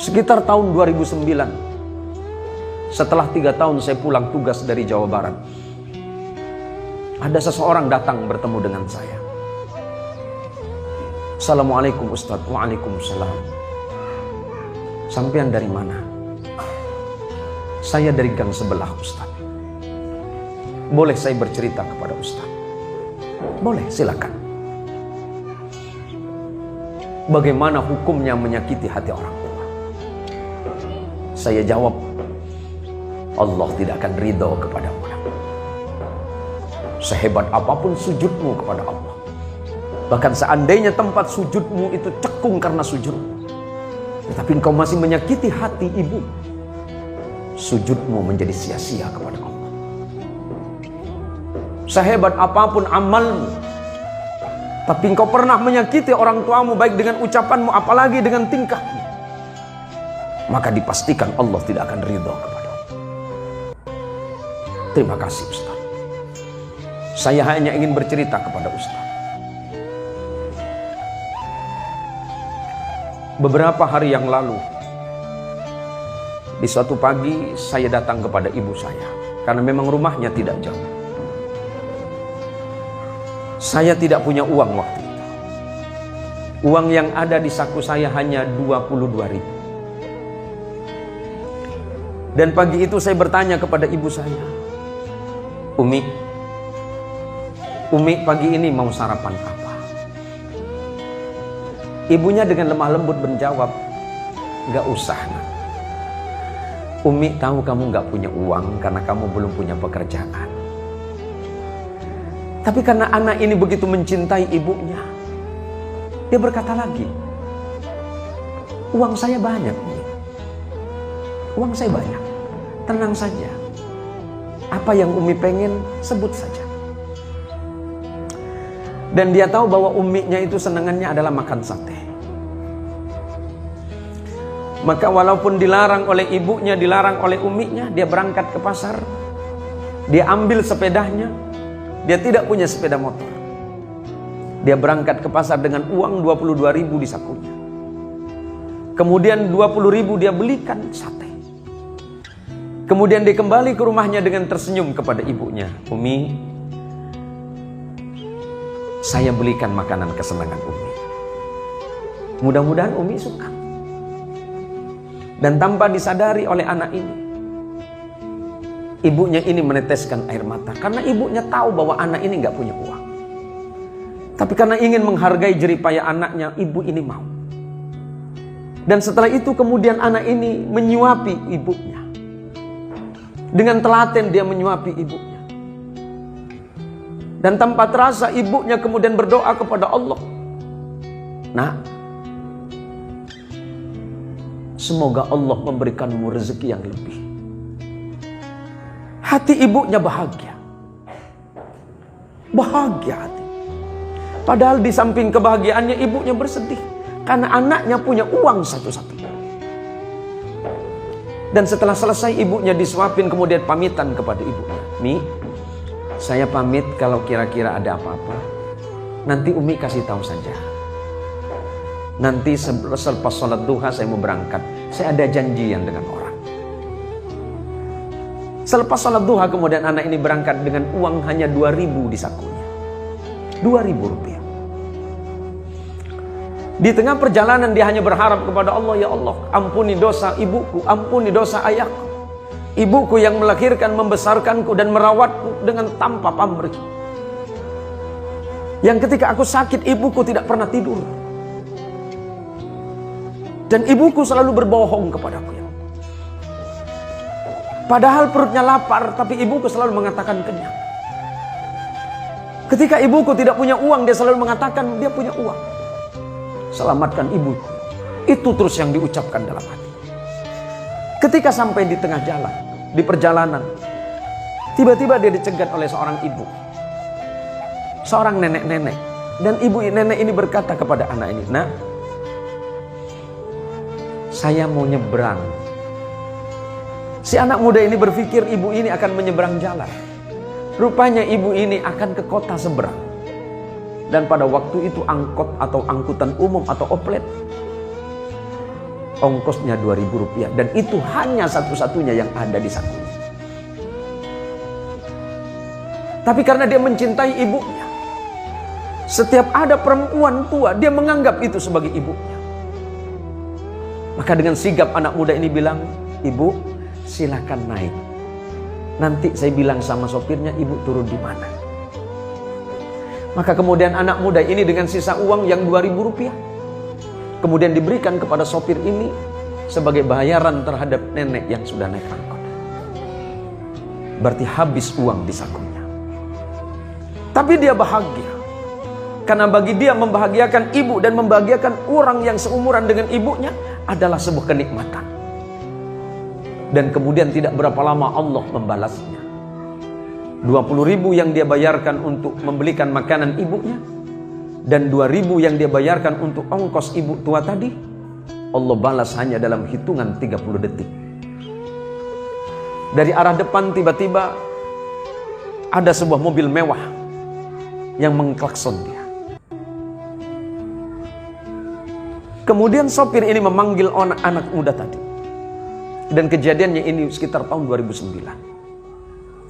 Sekitar tahun 2009, setelah 3 tahun saya pulang tugas dari Jawa Barat, ada seseorang datang bertemu dengan saya. Assalamualaikum Ustadz. Waalaikumsalam. Sampean dari mana? Saya dari gang sebelah Ustadz. Boleh saya bercerita kepada Ustadz? Boleh, silakan. Bagaimana hukumnya menyakiti hati orang tua? Saya jawab, Allah tidak akan ridho kepada orang. Sehebat apapun sujudmu kepada Allah, bahkan seandainya tempat sujudmu itu cekung karena sujudmu, tetapi engkau masih menyakiti hati ibu, sujudmu menjadi sia-sia kepada Allah. Sehebat apapun amalmu, tapi engkau pernah menyakiti orang tuamu, baik dengan ucapanmu apalagi dengan tingkahmu, maka dipastikan Allah tidak akan ridho kepadamu. Terima kasih Ustaz. Saya hanya ingin bercerita kepada Ustaz. Beberapa hari yang lalu, di suatu pagi saya datang kepada ibu saya, karena memang rumahnya tidak jauh. Saya tidak punya uang waktu itu. Uang yang ada di saku saya hanya 22.000. Dan pagi itu saya bertanya kepada ibu saya, Umi pagi ini mau sarapan apa? Ibunya dengan lemah lembut menjawab, gak usah nak. Umi tahu kamu gak punya uang karena kamu belum punya pekerjaan. Tapi karena anak ini begitu mencintai ibunya, dia berkata lagi, uang saya banyak Umi. Uang saya banyak. Tenang saja. Apa yang Umi pengen, sebut saja. Dan dia tahu bahwa uminya itu senangannya adalah makan sate. Maka walaupun dilarang oleh ibunya, dilarang oleh uminya, dia berangkat ke pasar. Dia ambil sepedanya. Dia tidak punya sepeda motor. Dia berangkat ke pasar dengan uang 22.000 di sakunya. Kemudian 20.000 dia belikan sate. Kemudian dia kembali ke rumahnya dengan tersenyum kepada ibunya. Umi, saya belikan makanan kesenangan Umi. Mudah-mudahan Umi suka. Dan tanpa disadari oleh anak ini, ibunya ini meneteskan air mata. Karena ibunya tahu bahwa anak ini gak punya uang. Tapi karena ingin menghargai jeripaya anaknya, ibu ini mau. Dan setelah itu kemudian anak ini menyuapi ibunya. Dengan telaten dia menyuapi ibunya. Dan tanpa terasa ibunya kemudian berdoa kepada Allah. Nah, semoga Allah memberikanmu rezeki yang lebih. Hati ibunya bahagia. Bahagia hati. Padahal di samping kebahagiaannya ibunya bersedih. Karena anaknya punya uang satu-satunya. Dan setelah selesai ibunya disuapin, kemudian pamitan kepada ibunya. Mi, saya pamit kalau kira-kira ada apa-apa. Nanti Umi kasih tahu saja. Nanti selepas sholat duha saya mau berangkat. Saya ada janjian dengan orang. Selepas sholat duha kemudian anak ini berangkat dengan uang hanya 2.000 di sakunya. 2.000 rupiah. Di tengah perjalanan dia hanya berharap kepada Allah, ya Allah, ampuni dosa ibuku, ampuni dosa ayahku. Ibuku yang melahirkan, membesarkanku dan merawatku dengan tanpa pamrih. Yang ketika aku sakit, ibuku tidak pernah tidur. Dan ibuku selalu berbohong kepadaku. Ya. Padahal perutnya lapar, tapi ibuku selalu mengatakan kenyang. Ketika ibuku tidak punya uang, dia selalu mengatakan dia punya uang. Selamatkan ibuku. Itu terus yang diucapkan dalam hati. Ketika sampai di tengah jalan, di perjalanan, tiba-tiba dia dicegat oleh seorang ibu. Seorang nenek-nenek. Dan ibu nenek ini berkata kepada anak ini, "Nak, saya mau nyebrang." Si anak muda ini berpikir ibu ini akan menyeberang jalan. Rupanya ibu ini akan ke kota seberang. Dan pada waktu itu angkot atau angkutan umum atau oplet ongkosnya Rp2.000 dan itu hanya satu-satunya yang ada di sakunya. Tapi karena dia mencintai ibunya, setiap ada perempuan tua dia menganggap itu sebagai ibunya. Maka dengan sigap anak muda ini bilang, "Ibu, silakan naik. Nanti saya bilang sama sopirnya ibu turun di mana." Maka kemudian anak muda ini dengan sisa uang yang Rp2.000 kemudian diberikan kepada sopir ini sebagai bayaran terhadap nenek yang sudah naik angkot. Berarti habis uang di sakunya. Tapi dia bahagia. Karena bagi dia membahagiakan ibu dan membahagiakan orang yang seumuran dengan ibunya adalah sebuah kenikmatan. Dan kemudian tidak berapa lama Allah membalasnya. 20.000 yang dia bayarkan untuk membelikan makanan ibunya dan 2.000 yang dia bayarkan untuk ongkos ibu tua tadi, Allah balas hanya dalam hitungan 30 detik. Dari arah depan tiba-tiba ada sebuah mobil mewah yang mengklakson dia. Kemudian sopir ini memanggil anak muda tadi. Dan kejadiannya ini sekitar tahun 2009.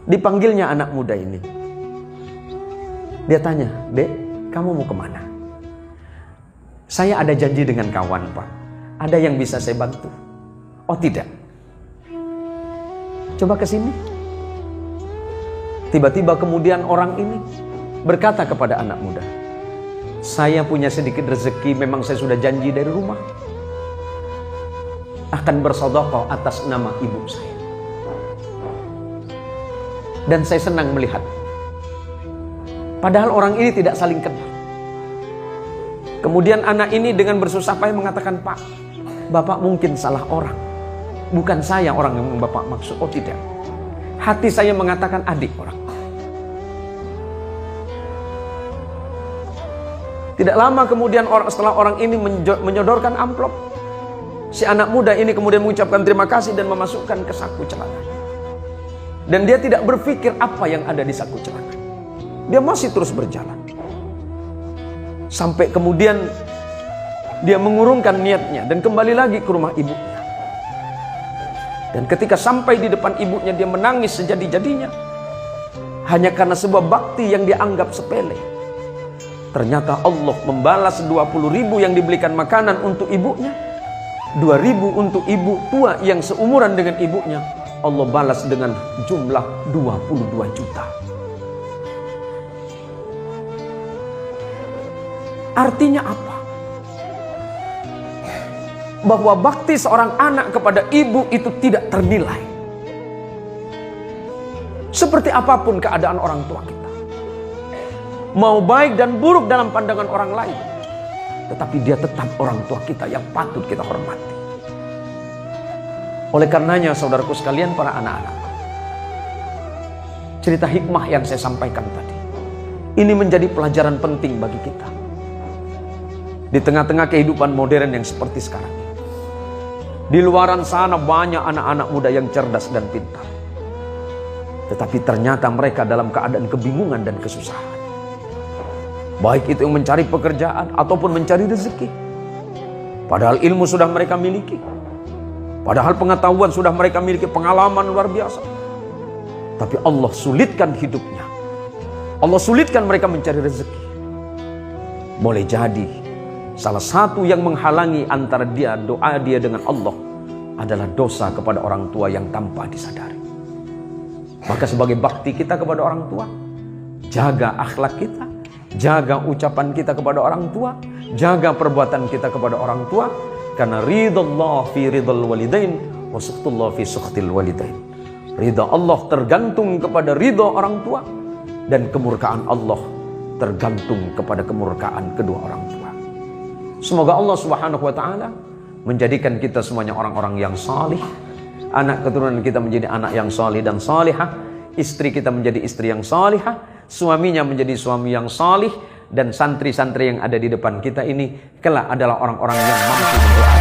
Dipanggilnya anak muda ini. Dia tanya, "Dek, kamu mau kemana?" "Saya ada janji dengan kawan, Pak. Ada yang bisa saya bantu." "Oh tidak. Coba ke sini." Tiba-tiba kemudian orang ini berkata kepada anak muda, "Saya punya sedikit rezeki, memang saya sudah janji dari rumah. Akan bersedekah atas nama ibu saya. Dan saya senang melihat." Padahal orang ini tidak saling kenal. Kemudian anak ini dengan bersusah payah mengatakan, "Pak, Bapak mungkin salah orang. Bukan saya orang yang Bapak maksud." "Oh tidak. Hati saya mengatakan adik orang." Tidak lama kemudian setelah orang ini menyodorkan amplop, si anak muda ini kemudian mengucapkan terima kasih dan memasukkan ke saku celana. Dan dia tidak berpikir apa yang ada di saku celana. Dia masih terus berjalan. Sampai kemudian dia mengurungkan niatnya dan kembali lagi ke rumah ibunya. Dan ketika sampai di depan ibunya, dia menangis sejadi-jadinya. Hanya karena sebuah bakti yang dianggap sepele. Ternyata Allah membalas 20.000 yang dibelikan makanan untuk ibunya. 2.000 untuk ibu tua yang seumuran dengan ibunya. Allah balas dengan jumlah 22 juta. Artinya apa? Bahwa bakti seorang anak kepada ibu itu tidak ternilai. Seperti apapun keadaan orang tua kita, mau baik dan buruk dalam pandangan orang lain, tetapi dia tetap orang tua kita yang patut kita hormati. Oleh karenanya saudaraku sekalian, para anak-anak, cerita hikmah yang saya sampaikan tadi, ini menjadi pelajaran penting bagi kita. Di tengah-tengah kehidupan modern yang seperti sekarang ini, di luaran sana banyak anak-anak muda yang cerdas dan pintar. Tetapi ternyata mereka dalam keadaan kebingungan dan kesusahan. Baik itu yang mencari pekerjaan ataupun mencari rezeki. Padahal ilmu sudah mereka miliki. Padahal pengetahuan sudah mereka miliki, pengalaman luar biasa. Tapi Allah sulitkan hidupnya. Allah sulitkan mereka mencari rezeki. Boleh jadi salah satu yang menghalangi antara doa dia dengan Allah adalah dosa kepada orang tua yang tanpa disadari. Maka sebagai bakti kita kepada orang tua, jaga akhlak kita, jaga ucapan kita kepada orang tua, jaga perbuatan kita kepada orang tua. Karena ridallah fi ridal walidain wa suhtullah fi suhtil walidain. Ridha Allah tergantung kepada ridha orang tua, dan kemurkaan Allah tergantung kepada kemurkaan kedua orang tua. Semoga Allah Subhanahu wa taala menjadikan kita semuanya orang-orang yang salih, anak keturunan kita menjadi anak yang salih dan salihah, istri kita menjadi istri yang salihah, suaminya menjadi suami yang salih, dan santri-santri yang ada di depan kita ini kelak adalah orang-orang yang mampu berdoa